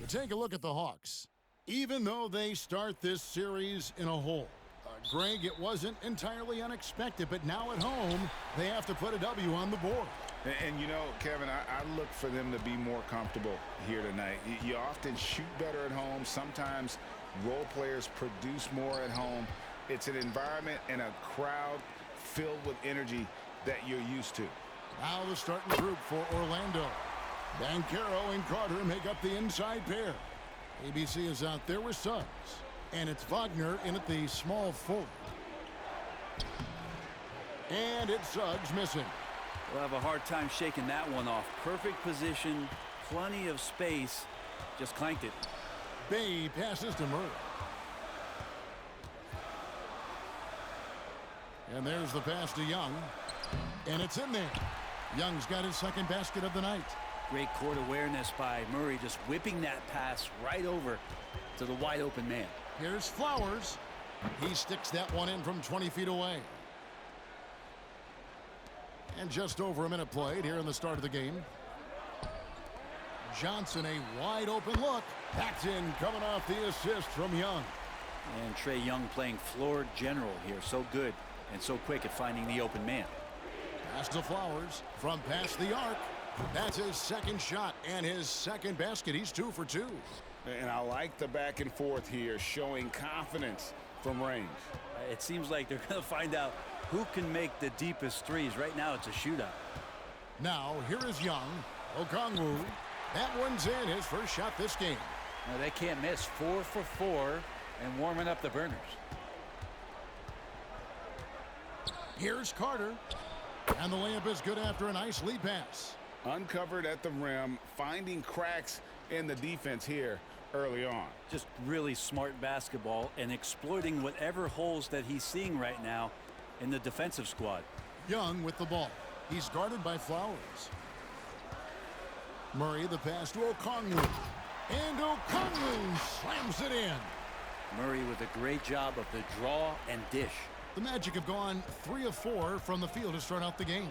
But take a look at the Hawks. Even though they start this series in a hole, Greg, it wasn't entirely unexpected, but now at home, they have to put a W on the board. And you know, Kevin, I look for them to be more comfortable here tonight. You often shoot better at home. Sometimes role players produce more at home. It's an environment and a crowd filled with energy that you're used to. Now the starting group for Orlando. Banchero and Carter make up the inside pair. ABC is out there with Suggs. And it's Wagner in at the small forward. And it's Suggs missing. We'll have a hard time shaking that one off. Perfect position, plenty of space. Just clanked it. Bay passes to Murray. And there's the pass to Young. And it's in there. Young's got his second basket of the night. Great court awareness by Murray, just whipping that pass right over to the wide open man. Here's Flowers. He sticks that one in from 20 feet away. And just over a minute played here in the start of the game. Johnson, a wide open look. That's in, coming off the assist from Young. And Trae Young playing floor general here. So good and so quick at finding the open man. Pass to Flowers from past the arc. That's his second shot and his second basket. He's 2 for 2. And I like the back and forth here, showing confidence from range. It seems like they're going to find out who can make the deepest threes. Right now it's a shootout. Now here is Young. Okongwu. That one's in, his first shot this game. Now they can't miss. 4 for 4 and warming up the burners. Here's Carter. And the layup is good after a nice lead pass. Uncovered at the rim, finding cracks in the defense here early on. Just really smart basketball and exploiting whatever holes that he's seeing right now in the defensive squad. Young with the ball. He's guarded by Flowers. Murray the pass to Okongwu. And Okongwu slams it in. Murray with a great job of the draw and dish. The Magic have gone 3 of 4 from the field to start out the game.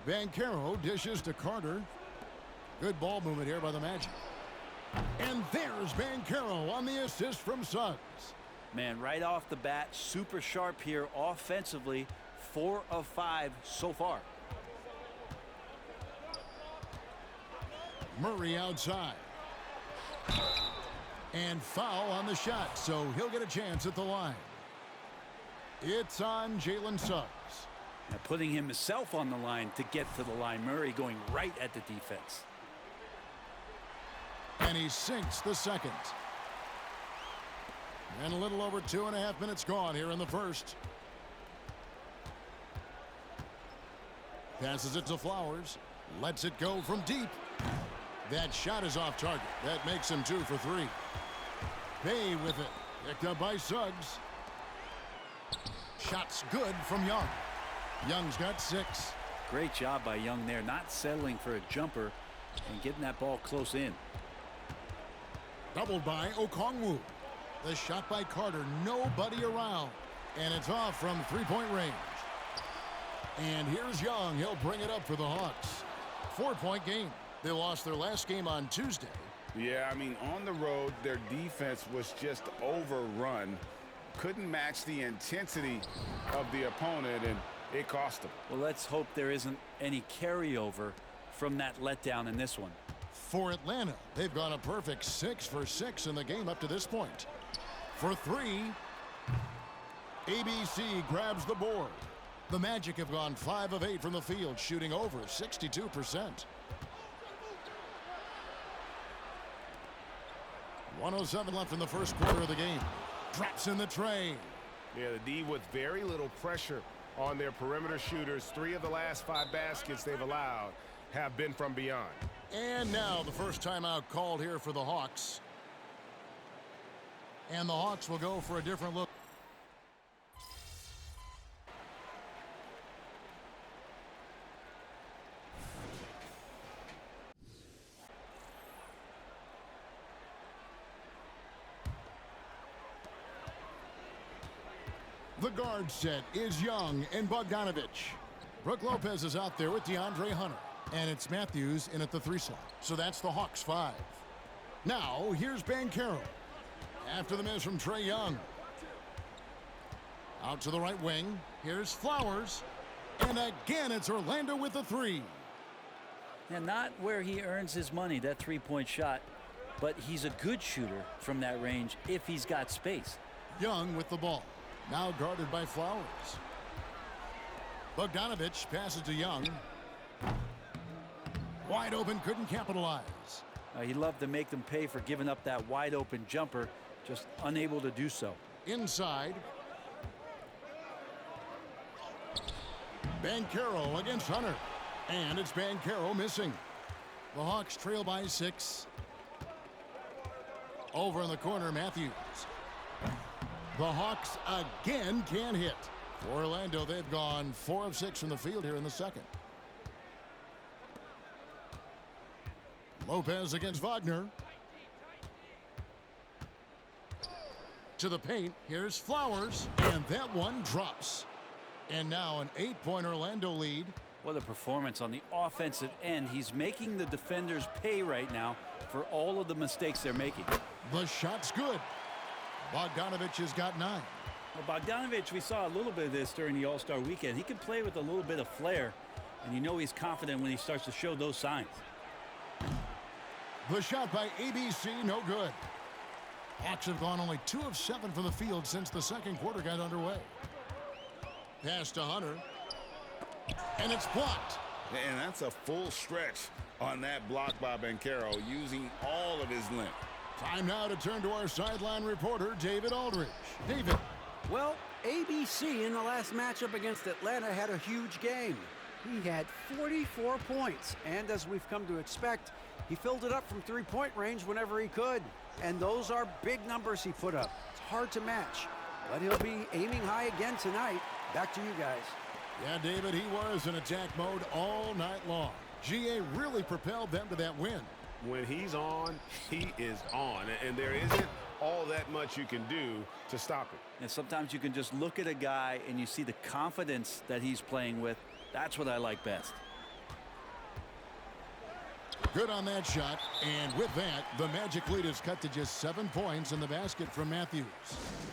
Banchero dishes to Carter. Good ball movement here by the Magic. And there's Banchero on the assist from Suggs. Man, right off the bat, super sharp here offensively. 4 of 5 so far. Murray outside. And foul on the shot, so he'll get a chance at the line. It's on Jalen Suggs. Now putting himself on the line to get to the line. Murray going right at the defense. And he sinks the second. And a little over 2.5 minutes gone here in the first. Passes it to Flowers. Lets it go from deep. That shot is off target. That makes him 2 for 3. Bay with it. Picked up by Suggs. Shot's good from Young. Young's got 6. Great job by Young there, not settling for a jumper and getting that ball close in. Doubled by Okongwu. The shot by Carter. Nobody around. And it's off from 3-point range. And here's Young. He'll bring it up for the Hawks. 4-point game. They lost their last game on Tuesday. Yeah, I mean, on the road, their defense was just overrun. Couldn't match the intensity of the opponent, and it cost them. Well, let's hope there isn't any carryover from that letdown in this one. For Atlanta, they've gone a perfect 6 for 6 in the game up to this point. For 3, ABC grabs the board. The Magic have gone 5 of 8 from the field, shooting over 62%. 1:07 left in the first quarter of the game. Drops in the tray. Yeah, the D with very little pressure on their perimeter shooters. 3 of the last 5 baskets they've allowed have been from beyond. And now the first timeout called here for the Hawks. And the Hawks will go for a different look. The guard set is Young and Bogdanovich. Brook Lopez is out there with DeAndre Hunter. And it's Matthews in at the 3 slot. So that's the Hawks 5. Now, here's Banchero. After the miss from Trae Young. Out to the right wing. Here's Flowers. And again, it's Orlando with the 3. Now, not where he earns his money, that three-point shot, but he's a good shooter from that range if he's got space. Young with the ball. Now guarded by Flowers. Bogdanovich passes to Young. Wide open, couldn't capitalize. He loved to make them pay for giving up that wide open jumper, just unable to do so. Inside. Banchero against Hunter. And it's Banchero missing. The Hawks trail by 6. Over in the corner, Matthews. The Hawks again can't hit. For Orlando, they've gone 4 of 6 from the field here in the second. Lopez against Wagner. To the paint. Here's Flowers. And that one drops. And now an 8-point Orlando lead. What a performance on the offensive end. He's making the defenders pay right now for all of the mistakes they're making. The shot's good. Bogdanovich has got 9. Well, Bogdanovich, we saw a little bit of this during the All-Star weekend. He can play with a little bit of flair, and you know he's confident when he starts to show those signs. The shot by ABC, no good. Hawks have gone only 2 of 7 from the field since the second quarter got underway. Pass to Hunter. And it's blocked. And that's a full stretch on that block by Banchero, using all of his length. Time now to turn to our sideline reporter, David Aldridge. David. Well, ABC in the last matchup against Atlanta had a huge game. He had 44 points, and as we've come to expect, he filled it up from three-point range whenever he could. And those are big numbers he put up. It's hard to match, but he'll be aiming high again tonight. Back to you guys. Yeah, David, he was in attack mode all night long. GA really propelled them to that win. When he's on, he is on. And there isn't all that much you can do to stop him. And sometimes you can just look at a guy and you see the confidence that he's playing with. That's what I like best. Good on that shot. And with that, the Magic lead is cut to just 7 points in the basket from Matthews.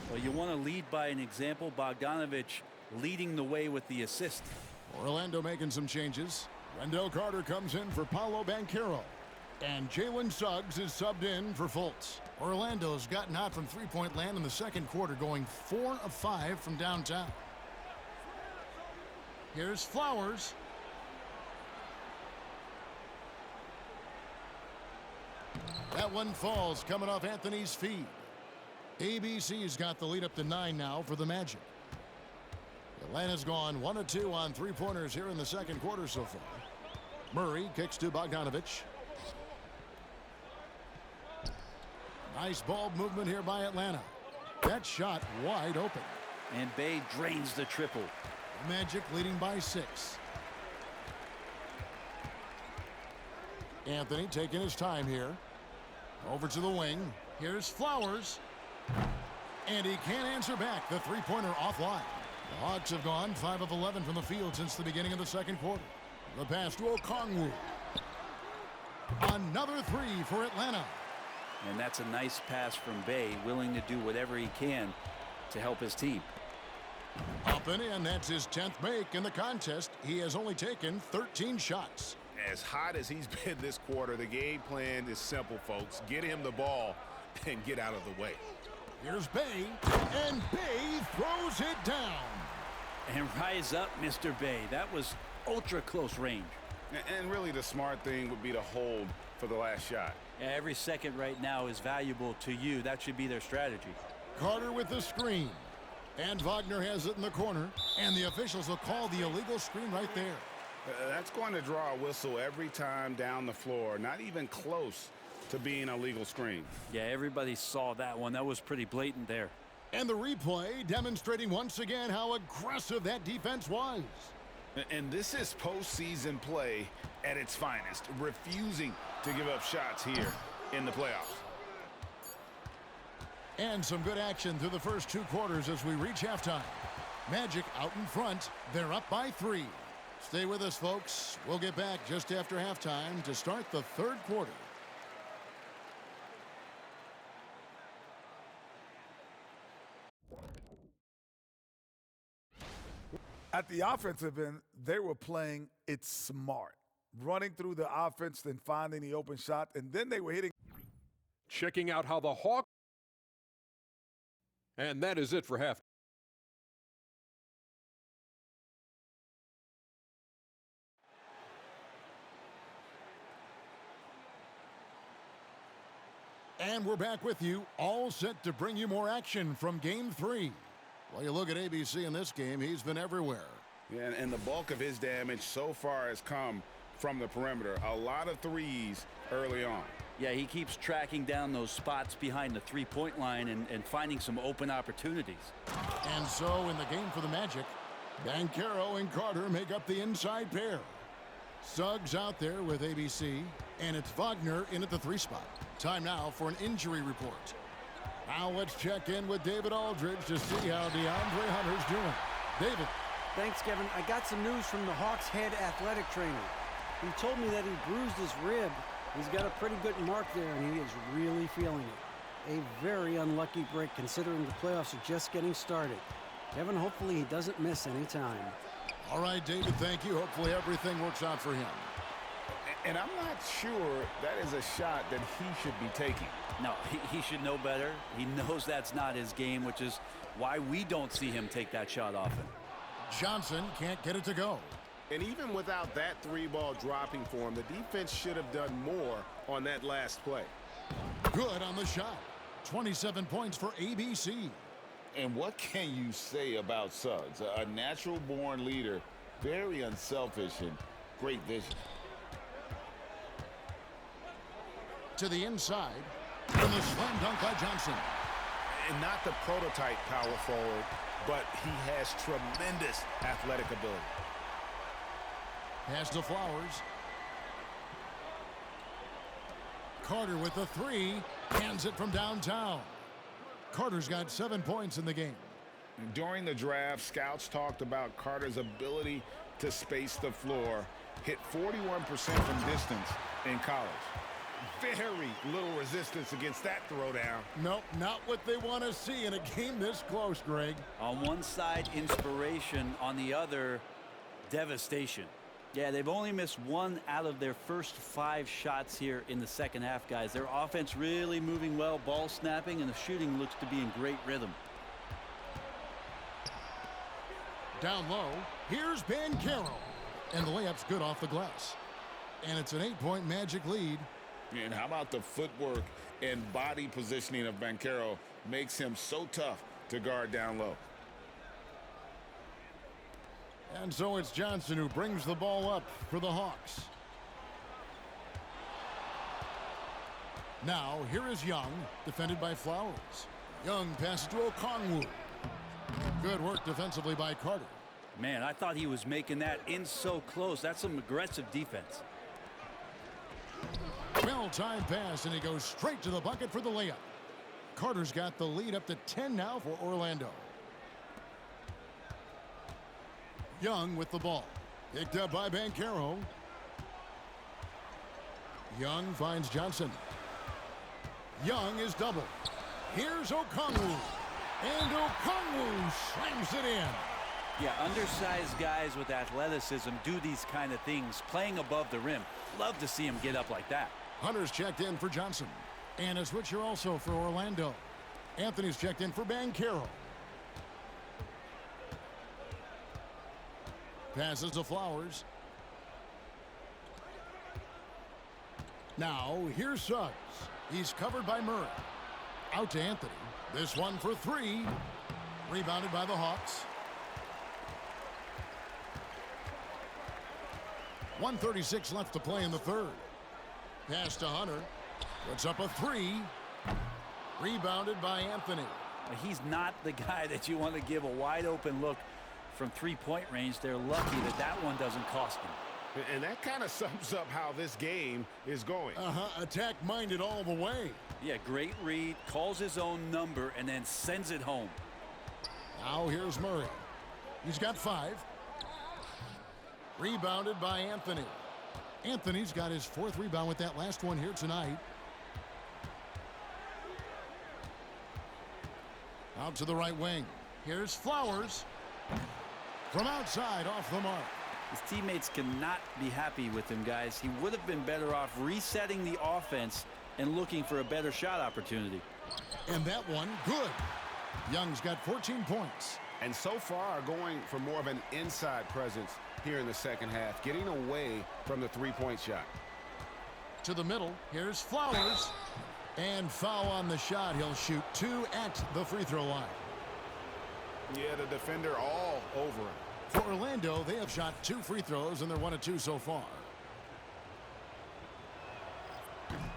Well, you want to lead by an example. Bogdanovich leading the way with the assist. Orlando making some changes. Wendell Carter comes in for Paolo Banchero. And Jalen Suggs is subbed in for Fultz. Orlando's gotten hot from three-point land in the second quarter, going 4 of 5 from downtown. Here's Flowers. That one falls, coming off Anthony's feet. ABC's got the lead up to 9 now for the Magic. Atlanta's gone 1 of 2 on three-pointers here in the second quarter so far. Murray kicks to Bogdanovich. Nice ball movement here by Atlanta. That shot wide open. And Bay drains the triple. Magic leading by 6. Anthony taking his time here. Over to the wing. Here's Flowers. And he can't answer back. The three-pointer offline. The Hawks have gone 5 of 11 from the field since the beginning of the second quarter. The pass to Okongwu. Another 3 for Atlanta. And that's a nice pass from Bay, willing to do whatever he can to help his team. Up and in, that's his 10th make in the contest. He has only taken 13 shots. As hot as he's been this quarter, the game plan is simple, folks. Get him the ball and get out of the way. Here's Bay, and Bay throws it down. And rise up, Mr. Bay. That was ultra close range. And really the smart thing would be to hold for the last shot. Yeah, every second right now is valuable to you. That should be their strategy. Carter with the screen. And Wagner has it in the corner. And the officials will call the illegal screen right there. That's going to draw a whistle every time down the floor. Not even close to being a legal screen. Yeah, everybody saw that one. That was pretty blatant there. And the replay demonstrating once again how aggressive that defense was. And this is postseason play at its finest, refusing to give up shots here in the playoffs. And some good action through the first 2 quarters as we reach halftime. Magic out in front. They're up by 3. Stay with us, folks. We'll get back just after halftime to start the third quarter. At the offensive end, they were playing it smart, running through the offense, then finding the open shot, and then they were hitting. Checking out how the Hawks. And that is it for half. And we're back with you, all set to bring you more action from Game 3. Well, you look at ABC in this game, he's been everywhere. Yeah, and the bulk of his damage so far has come from the perimeter. A lot of threes early on. Yeah, he keeps tracking down those spots behind the three-point line and finding some open opportunities. And so in the game for the Magic, Banchero and Carter make up the inside pair. Suggs out there with ABC, and it's Wagner in at the 3 spot. Time now for an injury report. Now let's check in with David Aldridge to see how DeAndre Hunter's doing. David. Thanks, Kevin. I got some news from the Hawks head athletic trainer. He told me that he bruised his rib. He's got a pretty good mark there, and he is really feeling it. A very unlucky break considering the playoffs are just getting started. Kevin, hopefully he doesn't miss any time. All right, David, thank you. Hopefully everything works out for him. And I'm not sure that is a shot that he should be taking. No, he should know better. He knows that's not his game, which is why we don't see him take that shot often. Johnson can't get it to go. And even without that 3-ball dropping for him, the defense should have done more on that last play. Good on the shot. 27 points for ABC. And what can you say about Suggs? A natural-born leader, very unselfish and great vision. To the inside, and the slam dunk by Johnson. And not the prototype power forward, but he has tremendous athletic ability. Pass to Flowers. Carter with the 3, hands it from downtown. Carter's got 7 points in the game. During the draft, scouts talked about Carter's ability to space the floor, hit 41% from distance in college. Very little resistance against that throwdown. Nope, not what they want to see in a game this close, Greg. On one side, inspiration. On the other, devastation. Yeah, they've only missed 1 out of their first 5 shots here in the second half, guys. Their offense really moving well, ball snapping, and the shooting looks to be in great rhythm. Down low, here's Banchero. And the layup's good off the glass. And it's an 8-point Magic lead. And how about the footwork and body positioning of Banchero makes him so tough to guard down low. And so it's Johnson who brings the ball up for the Hawks. Now, here is Young, defended by Flowers. Young passes to Okongwu. Good work defensively by Carter. Man, I thought he was making that in so close. That's some aggressive defense. Well-timed pass, and he goes straight to the bucket for the layup. Carter's got the lead up to 10 now for Orlando. Young with the ball. Picked up by Banchero. Young finds Johnson. Young is doubled. Here's Okongwu. And Okongwu slams it in. Yeah, undersized guys with athleticism do these kind of things, playing above the rim. Love to see him get up like that. Hunter's checked in for Johnson. And a switcher also for Orlando. Anthony's checked in for Banchero. Passes to Flowers. Now, here's Suggs. He's covered by Murray. Out to Anthony. This one for 3. Rebounded by the Hawks. 1:36 left to play in the third. Pass to Hunter. Puts up a 3. Rebounded by Anthony. He's not the guy that you want to give a wide open look from 3-point range. They're lucky that that one doesn't cost them. And that kind of sums up how this game is going. Attack-minded all the way. Yeah, great read, calls his own number, and then sends it home. Now here's Murray. He's got 5. Rebounded by Anthony. Anthony's got his 4th rebound with that last one here tonight. Out to the right wing. Here's Flowers. From outside, off the mark. His teammates cannot be happy with him, guys. He would have been better off resetting the offense and looking for a better shot opportunity. And that one, good. Young's got 14 points. And so far going for more of an inside presence here in the second half, getting away from the three-point shot. To the middle, here's Flowers. And foul on the shot. He'll shoot 2 at the free throw line. Yeah, the defender all over him. For Orlando, they have shot 2 free throws, and they're 1 of 2 so far.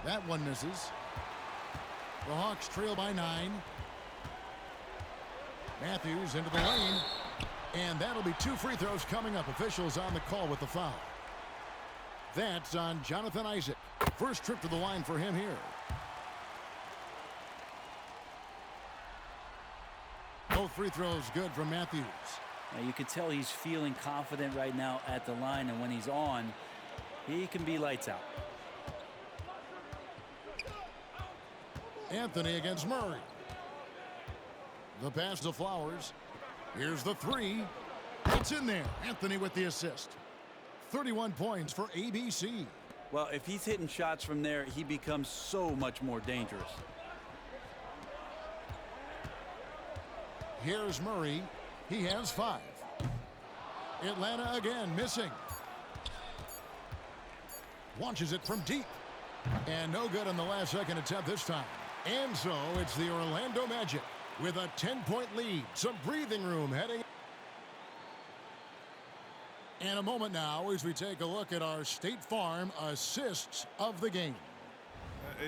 That one misses. The Hawks trail by 9. Matthews into the lane. And that'll be 2 free throws coming up. Officials on the call with the foul. That's on Jonathan Isaac. First trip to the line for him here. Both free throws good from Matthews. Now, you can tell he's feeling confident right now at the line, and when he's on, he can be lights out. Anthony against Murray. The pass to Flowers. Here's the 3. It's in there. Anthony with the assist. 31 points for ABC. Well, if he's hitting shots from there, he becomes so much more dangerous. Here's Murray. He has 5. Atlanta again missing. Launches it from deep. And no good on the last second attempt this time. And so it's the Orlando Magic with a 10-point lead. Some breathing room heading. And a moment now as we take a look at our State Farm assists of the game.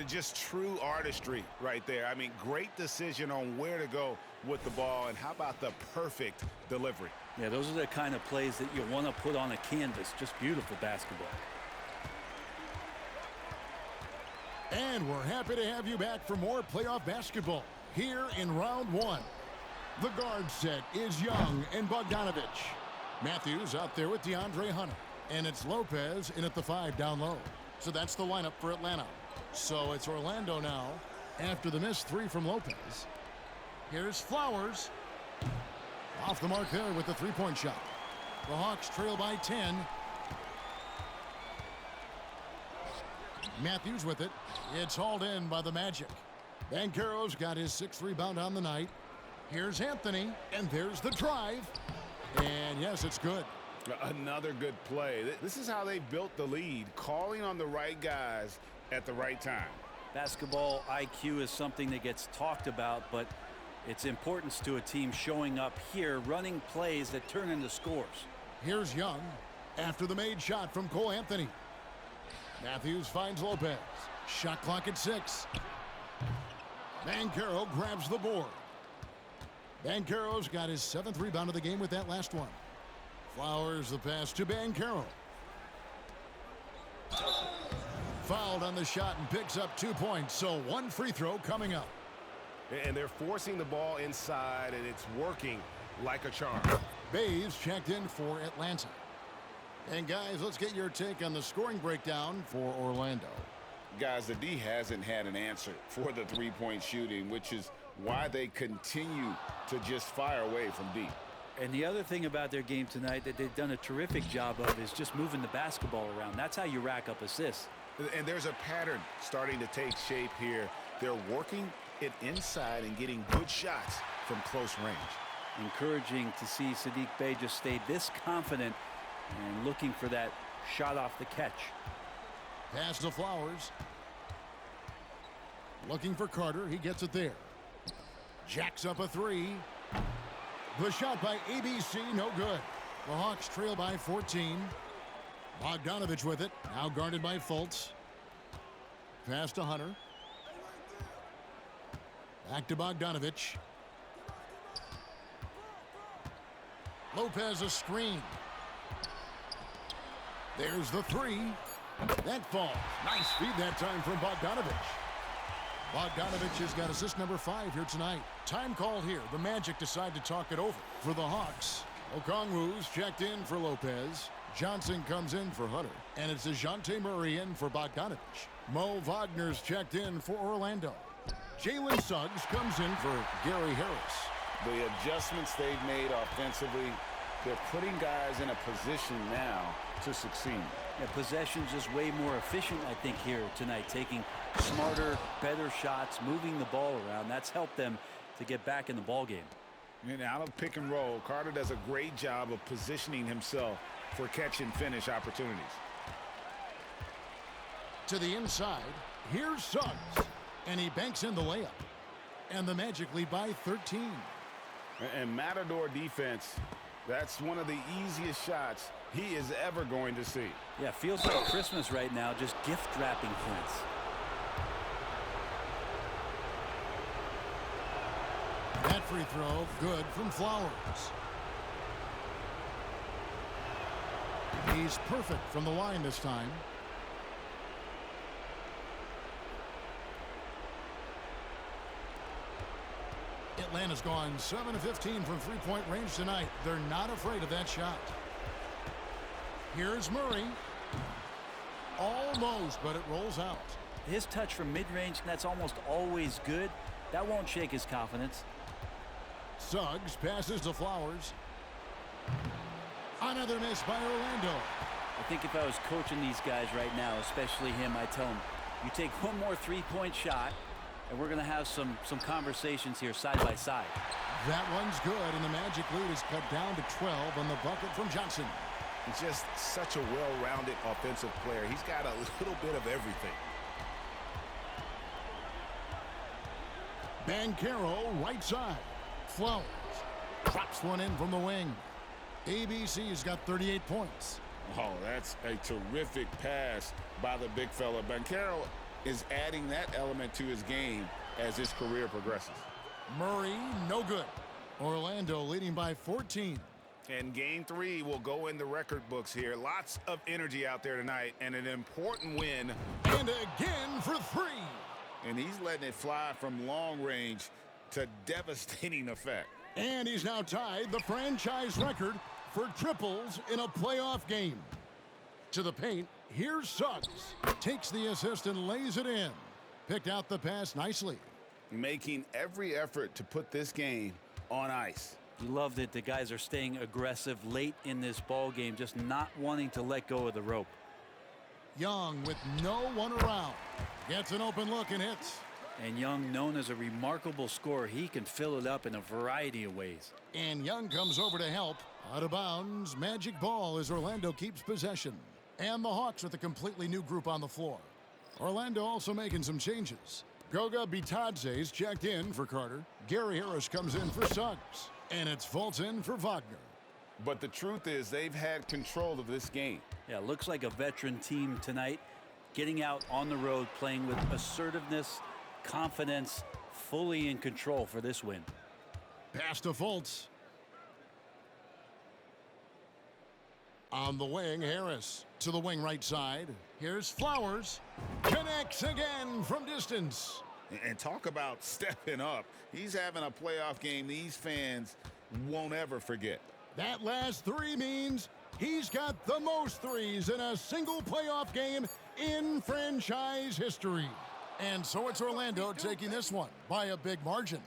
Just true artistry right there. I mean, great decision on where to go with the ball, and how about the perfect delivery? Yeah, those are the kind of plays that you want to put on a canvas. Just beautiful basketball. And we're happy to have you back for more playoff basketball here in round 1. The guard set is Young and Bogdanovich. Matthews out there with DeAndre Hunter. And it's Lopez in at the 5 down low. So that's the lineup for Atlanta. So it's Orlando now after the missed 3 from Lopez. Here's Flowers. Off the mark there with the 3-point shot. The Hawks trail by 10. Matthews with it. It's hauled in by the Magic. Banchero's got his 6th rebound on the night. Here's Anthony, and there's the drive. And yes, it's good. Another good play. This is how they built the lead, calling on the right guys at the right time. Basketball IQ is something that gets talked about, but its importance to a team showing up here, running plays that turn into scores. Here's Young after the made shot from Cole Anthony. Matthews finds Lopez. Shot clock at 6. Banchero grabs the board. Banchero's got his 7th rebound of the game with that last one. Flowers the pass to Banchero. Fouled on the shot and picks up 2 points, so 1 free throw coming up. And they're forcing the ball inside, and it's working like a charm. Bays checked in for Atlanta. And guys, let's get your take on the scoring breakdown for Orlando. Guys, the D hasn't had an answer for the three-point shooting, which is why they continue to just fire away from deep. And the other thing about their game tonight that they've done a terrific job of is just moving the basketball around. That's how you rack up assists. And there's a pattern starting to take shape here. They're working it inside and getting good shots from close range. Encouraging to see Saddiq Bey just stay this confident and looking for that shot off the catch. Pass to Flowers. Looking for Carter. He gets it there. Jacks up a 3. The shot by ABC, no good. The Hawks trail by 14. Bogdanovich with it. Now guarded by Fultz. Pass to Hunter. Back to Bogdanovich. Lopez a screen. There's the 3. That falls. Nice feed that time from Bogdanovich. Bogdanovich has got assist number 5 here tonight. Time call here. The Magic decide to talk it over for the Hawks. Okongwu's checked in for Lopez. Johnson comes in for Hunter, and it's DeJounte Murray in for Bogdanovich. Mo Wagner's checked in for Orlando. Jalen Suggs comes in for Gary Harris. The adjustments they've made offensively, they're putting guys in a position now to succeed. Yeah, possession's just way more efficient, I think, here tonight. Taking smarter, better shots, moving the ball around. That's helped them to get back in the ball game. And out of pick and roll, Carter does a great job of positioning himself for catch and finish opportunities. To the inside, here's Suggs, and he banks in the layup. And the Magic lead by 13. And Matador defense, that's one of the easiest shots he is ever going to see. Yeah, feels like Christmas right now, just gift wrapping points. That free throw, good from Flowers. He's perfect from the line this time. Atlanta's gone 7 of 15 from three-point range tonight. They're not afraid of that shot. Here's Murray. Almost, but it rolls out. His touch from mid-range, that's almost always good. That won't shake his confidence. Suggs passes to Flowers. Another miss by Orlando. I think if I was coaching these guys right now, especially him, I'd tell him, you take one more three-point shot, and we're going to have some conversations here side by side. That one's good, and the Magic lead is cut down to 12 on the bucket from Johnson. He's just such a well-rounded offensive player. He's got a little bit of everything. Banchero, right side. Flowers drops one in from the wing. ABC's got 38 points. Oh, that's a terrific pass by the big fella. Banchero is adding that element to his game as his career progresses. Murray, no good. Orlando leading by 14. And game 3 will go in the record books here. Lots of energy out there tonight, and an important win. And again for 3. And he's letting it fly from long range to devastating effect. And he's now tied the franchise record for triples in a playoff game. To the paint, here's Suggs. Takes the assist and lays it in. Picked out the pass nicely. Making every effort to put this game on ice. You love that the guys are staying aggressive late in this ball game, just not wanting to let go of the rope. Young with no one around. Gets an open look and hits. And Young, known as a remarkable scorer, he can fill it up in a variety of ways. And Young comes over to help. Out of bounds, Magic ball as Orlando keeps possession. And the Hawks with a completely new group on the floor. Orlando also making some changes. Goga Bitadze's checked in for Carter. Gary Harris comes in for Suggs. And it's Fultz in for Wagner. But the truth is they've had control of this game. Yeah, looks like a veteran team tonight. Getting out on the road, playing with assertiveness, confidence, fully in control for this win. Pass to Fultz. On the wing, Harris to the wing right side. Here's Flowers. Connects again from distance. And talk about stepping up. He's having a playoff game these fans won't ever forget. That last 3 means he's got the most threes in a single playoff game in franchise history. And so it's Orlando taking this one by a big margin.